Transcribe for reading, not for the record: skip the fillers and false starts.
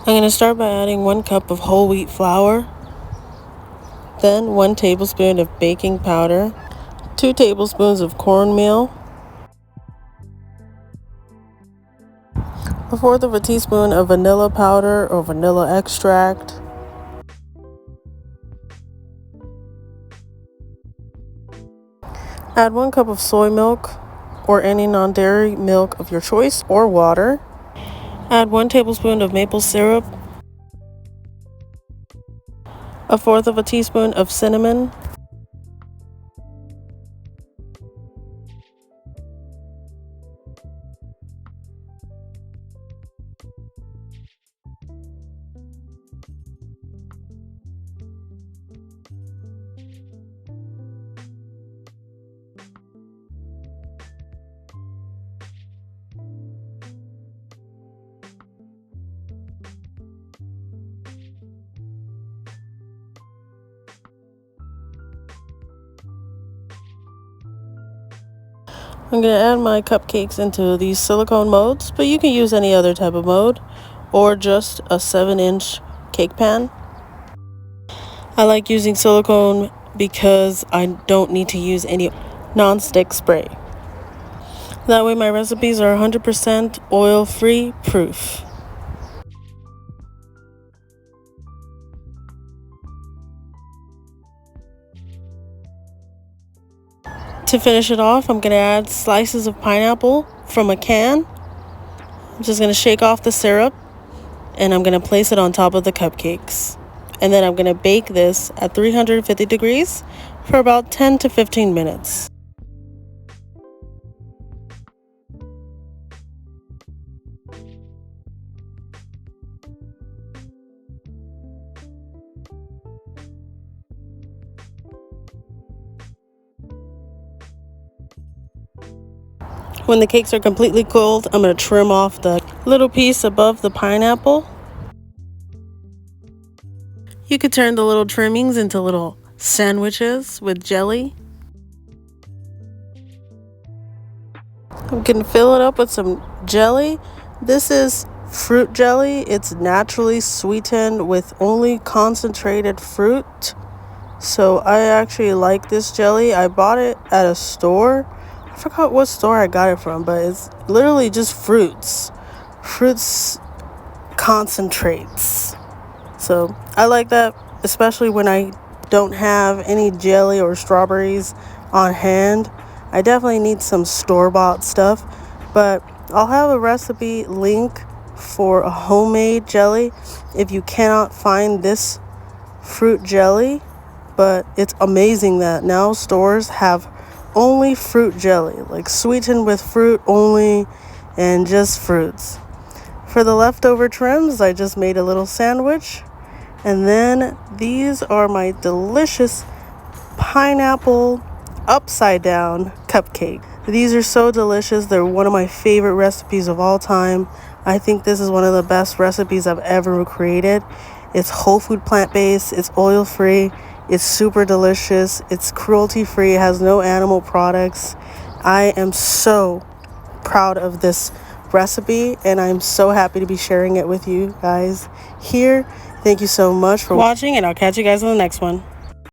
I'm going to start by adding 1 cup of whole wheat flour, then 1 tablespoon of baking powder, 2 tablespoons of cornmeal, 1/4 of a teaspoon of vanilla powder or vanilla extract, add 1 cup of soy milk or any non-dairy milk of your choice or water, add 1 tablespoon of maple syrup, 1/4 of a teaspoon of cinnamon, I'm going to add my cupcakes into these silicone molds, but you can use any other type of mold or just a 7-inch cake pan. I like using silicone because I don't need to use any non-stick spray. That way my recipes are 100% oil-free proof. To finish it off, I'm going to add slices of pineapple from a can. I'm just going to shake off the syrup and I'm going to place it on top of the cupcakes. And then I'm going to bake this at 350 degrees for about 10 to 15 minutes. When the cakes are completely cooled, I'm going to trim off the little piece above the pineapple. You could turn the little trimmings into little sandwiches with jelly. I'm going to fill it up with some jelly. This is fruit jelly. It's naturally sweetened with only concentrated fruit. So I actually like this jelly. I bought it at a store. I forgot what store I got it from, but it's literally just fruits concentrates. So I like that, especially when I don't have any jelly or strawberries on hand. I definitely need some store-bought stuff, but I'll have a recipe link for a homemade jelly if you cannot find this fruit jelly. But it's amazing that now stores have only fruit jelly, like sweetened with fruit only and just fruits. For the leftover trims, I just made a little sandwich. And then these are my delicious pineapple upside down cupcake. These are so delicious. They're one of my favorite recipes of all time. I think this is one of the best recipes I've ever created. It's whole food plant-based, it's oil-free, it's super delicious, it's cruelty-free, it has no animal products. I am so proud of this recipe and I'm so happy to be sharing it with you guys here. Thank you so much for watching and I'll catch you guys on the next one.